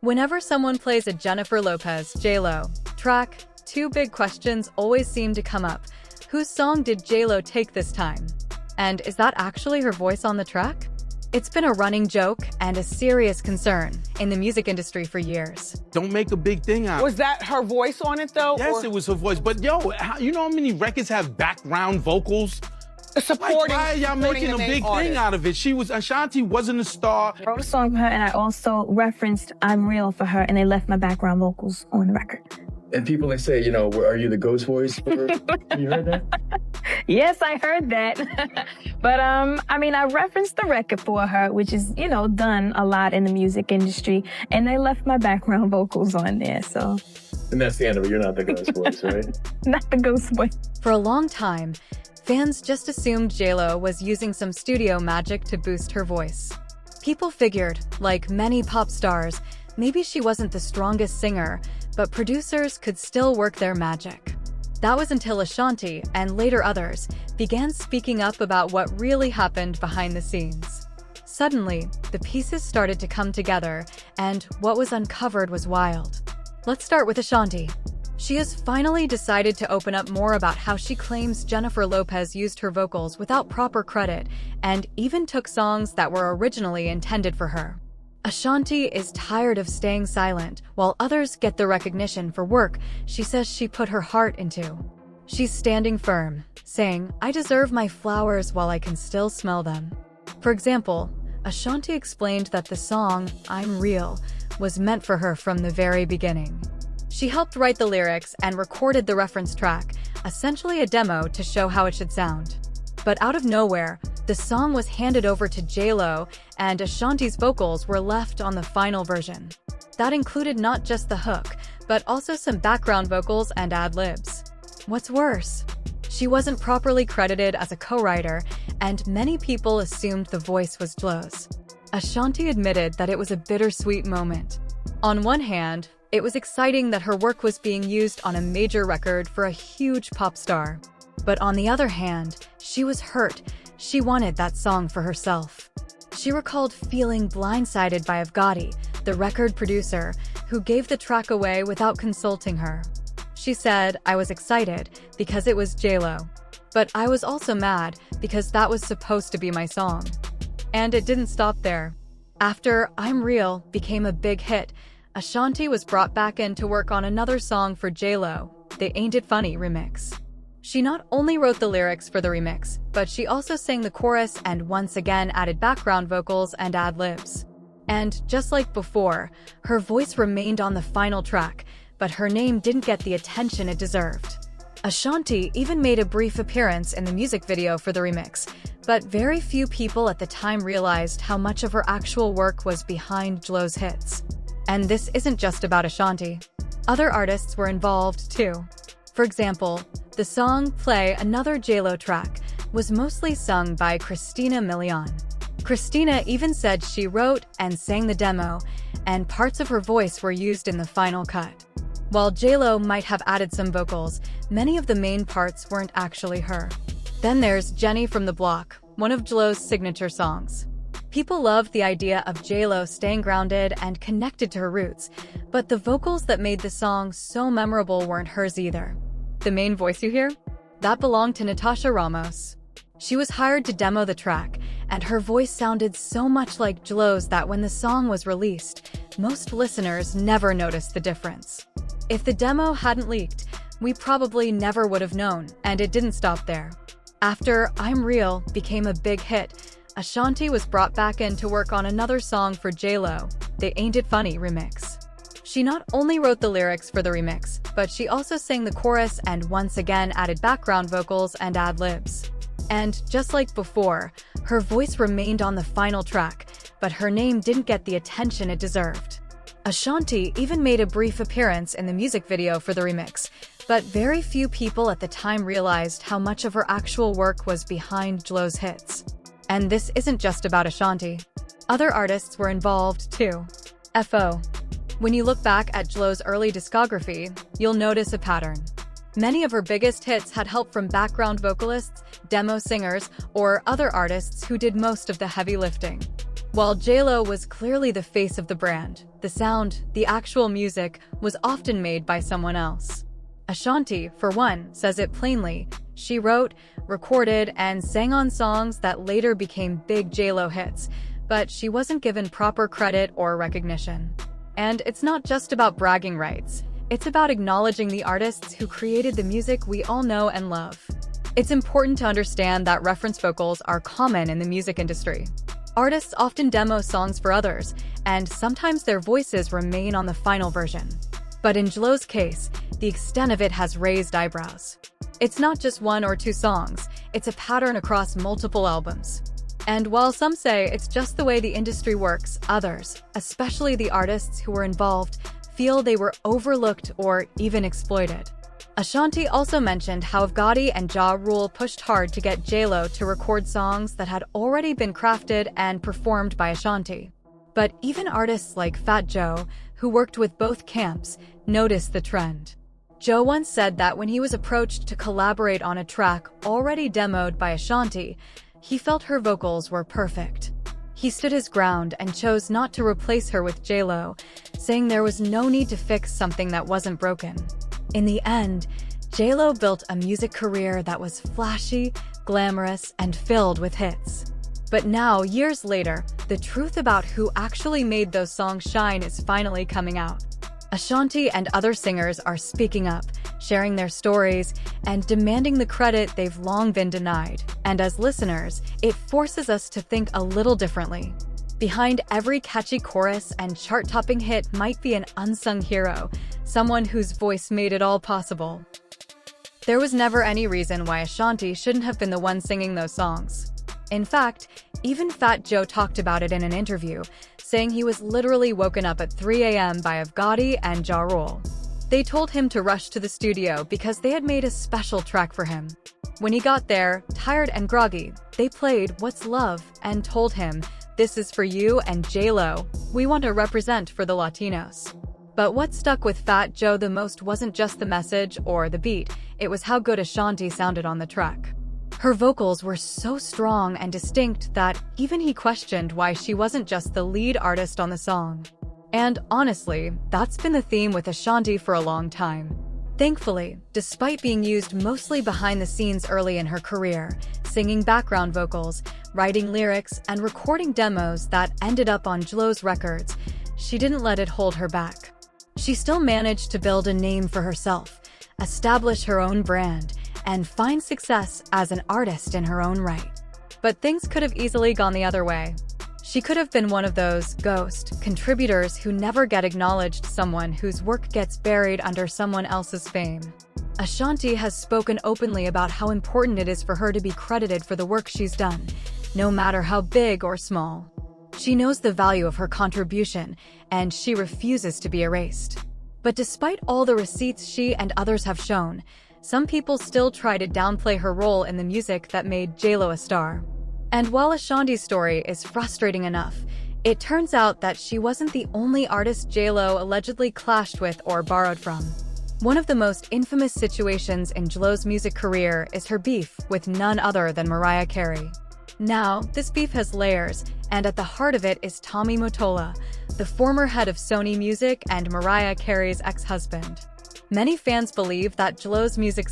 Whenever someone plays a Jennifer Lopez, J.Lo track, two big questions always seem to come up. Whose song did J.Lo take this time? And is that actually her voice on the track? It's been a running joke and a serious concern in the music industry for years. Don't make a big thing out of it. Was that her voice on it, though? Yes, it was her voice. But yo, you know how many records have background vocals? Supporting, why are y'all making a big thing out of it? Ashanti wasn't a star. I wrote a song for her, and I also referenced I'm Real for her, and they left my background vocals on the record. And people, they say, you know, are you the ghost voice? You heard that? Yes, I heard that. But, I mean, I referenced the record for her, which is, you know, done a lot in the music industry, and they left my background vocals on there, so. And that's the end of it. You're not the ghost voice, right? Not the ghost voice. For a long time, fans just assumed J.Lo was using some studio magic to boost her voice. People figured, like many pop stars, maybe she wasn't the strongest singer, but producers could still work their magic. That was until Ashanti, and later others, began speaking up about what really happened behind the scenes. Suddenly, the pieces started to come together, and what was uncovered was wild. Let's start with Ashanti. She has finally decided to open up more about how she claims Jennifer Lopez used her vocals without proper credit, and even took songs that were originally intended for her. Ashanti is tired of staying silent, while others get the recognition for work she says she put her heart into. She's standing firm, saying, "I deserve my flowers while I can still smell them." For example, Ashanti explained that the song, I'm Real, was meant for her from the very beginning. She helped write the lyrics and recorded the reference track, essentially a demo to show how it should sound. But out of nowhere, the song was handed over to J.Lo, and Ashanti's vocals were left on the final version. That included not just the hook, but also some background vocals and ad-libs. What's worse, she wasn't properly credited as a co-writer, and many people assumed the voice was J.Lo's. Ashanti admitted that it was a bittersweet moment. On one hand, it was exciting that her work was being used on a major record for a huge pop star. But on the other hand, she was hurt. She wanted that song for herself. She recalled feeling blindsided by Gotti, the record producer, who gave the track away without consulting her. She said, "I was excited because it was J.Lo. But I was also mad because that was supposed to be my song." And it didn't stop there. After I'm Real became a big hit, Ashanti was brought back in to work on another song for J.Lo, the Ain't It Funny remix. She not only wrote the lyrics for the remix, but she also sang the chorus and once again added background vocals and ad-libs. And just like before, her voice remained on the final track, but her name didn't get the attention it deserved. Ashanti even made a brief appearance in the music video for the remix, but very few people at the time realized how much of her actual work was behind J.Lo's hits. And this isn't just about Ashanti. Other artists were involved too. For example, the song Play, another J.Lo track, was mostly sung by Christina Milian. Christina even said she wrote and sang the demo, and parts of her voice were used in the final cut. While J.Lo might have added some vocals, many of the main parts weren't actually her. Then there's Jenny from the Block, one of J.Lo's signature songs. People loved the idea of J.Lo staying grounded and connected to her roots, but the vocals that made the song so memorable weren't hers either. The main voice you hear? That belonged to Natasha Ramos. She was hired to demo the track, and her voice sounded so much like J.Lo's that when the song was released, most listeners never noticed the difference. If the demo hadn't leaked, we probably never would have known, and it didn't stop there. After I'm Real became a big hit, Ashanti was brought back in to work on another song for J.Lo, the Ain't It Funny remix. She not only wrote the lyrics for the remix, but she also sang the chorus and once again added background vocals and ad-libs. And just like before, her voice remained on the final track, but her name didn't get the attention it deserved. Ashanti even made a brief appearance in the music video for the remix, but very few people at the time realized how much of her actual work was behind J.Lo's hits. And this isn't just about Ashanti. Other artists were involved too. FO. When you look back at J.Lo's early discography, you'll notice a pattern. Many of her biggest hits had help from background vocalists, demo singers, or other artists who did most of the heavy lifting. While J.Lo was clearly the face of the brand, the sound, the actual music, was often made by someone else. Ashanti, for one, says it plainly. She wrote, recorded, and sang on songs that later became big J.Lo hits, but she wasn't given proper credit or recognition. And it's not just about bragging rights. It's about acknowledging the artists who created the music we all know and love. It's important to understand that reference vocals are common in the music industry. Artists often demo songs for others, and sometimes their voices remain on the final version. But in J.Lo's case, the extent of it has raised eyebrows. It's not just one or two songs, it's a pattern across multiple albums. And while some say it's just the way the industry works, others, especially the artists who were involved, feel they were overlooked or even exploited. Ashanti also mentioned how Gotti and Ja Rule pushed hard to get J.Lo to record songs that had already been crafted and performed by Ashanti. But even artists like Fat Joe, who worked with both camps, noticed the trend. Joe once said that when he was approached to collaborate on a track already demoed by Ashanti, he felt her vocals were perfect. He stood his ground and chose not to replace her with J.Lo, saying there was no need to fix something that wasn't broken. In the end, J.Lo built a music career that was flashy, glamorous, and filled with hits. But now, years later, the truth about who actually made those songs shine is finally coming out. Ashanti and other singers are speaking up, sharing their stories, and demanding the credit they've long been denied. And as listeners, it forces us to think a little differently. Behind every catchy chorus and chart-topping hit might be an unsung hero, someone whose voice made it all possible. There was never any reason why Ashanti shouldn't have been the one singing those songs. In fact, even Fat Joe talked about it in an interview, saying he was literally woken up at 3 a.m. by Gotti and Ja Rule. They told him to rush to the studio because they had made a special track for him. When he got there, tired and groggy, they played What's Love and told him, "This is for you and J.Lo. We want to represent for the Latinos." But what stuck with Fat Joe the most wasn't just the message or the beat, it was how good Ashanti sounded on the track. Her vocals were so strong and distinct that even he questioned why she wasn't just the lead artist on the song. And honestly, that's been the theme with Ashanti for a long time. Thankfully, despite being used mostly behind the scenes early in her career, singing background vocals, writing lyrics, and recording demos that ended up on J.Lo's records, she didn't let it hold her back. She still managed to build a name for herself, establish her own brand, and find success as an artist in her own right. But things could have easily gone the other way. She could have been one of those ghost contributors who never get acknowledged, someone whose work gets buried under someone else's fame. Ashanti has spoken openly about how important it is for her to be credited for the work she's done, no matter how big or small. She knows the value of her contribution, and she refuses to be erased. But despite all the receipts she and others have shown, some people still try to downplay her role in the music that made J.Lo a star. And while Ashanti's story is frustrating enough, it turns out that she wasn't the only artist J.Lo allegedly clashed with or borrowed from. One of the most infamous situations in J.Lo's music career is her beef with none other than Mariah Carey. Now, this beef has layers, and at the heart of it is Tommy Mottola, the former head of Sony Music and Mariah Carey's ex-husband. Many fans believe that J.Lo's music